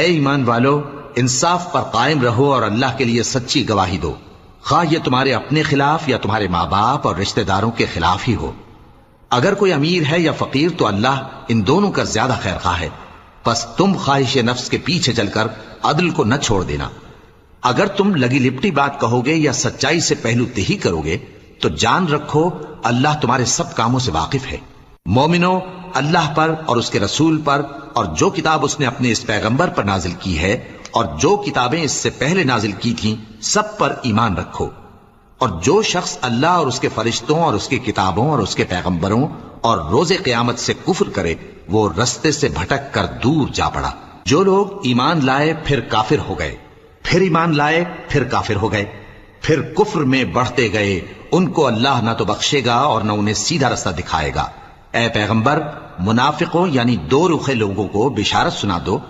ए ईमान वालो, इंसाफ पर कायम रहो और अल्लाह के लिए सच्ची गवाही दो, खा ये तुम्हारे अपने खिलाफ या तुम्हारे माँ बाप और रिश्तेदारों के खिलाफ ही हो। अगर कोई अमीर है या फकीर तो अल्लाह इन दोनों का ज्यादा खैर खा है। बस तुम ख्वाहिश नफ्स के पीछे चलकर अदल को न छोड़ देना। अगर तुम लगी लिपटी बात कहोगे या सच्चाई से पहलू तिही करोगे तो जान रखो अल्लाह तुम्हारे सब कामों से वाकिफ है। मोमिनो, अल्लाह पर और उसके रसूल पर और जो किताब उसने अपने इस पैगंबर पर नाजिल की है और जो किताबें इससे पहले नाजिल की थीं, सब पर ईमान रखो। और जो शख्स अल्लाह और उसके फरिश्तों और उसकी किताबों और उसके पैगंबरों और रोजे क़यामत से कुफ्र करे, वो रस्ते से भटक कर दूर जा पड़ा। जो लोग ईमान लाए फिर काफिर हो गए, फिर ईमान लाए फिर काफिर हो गए, फिर कुफ्र में बढ़ते गए, उनको अल्लाह ना तो बख्शेगा और न उन्हें सीधा रास्ता दिखाएगा। ए पैगंबर, मुनाफिकों यानी दो रुखे लोगों को बिशारत सुना दो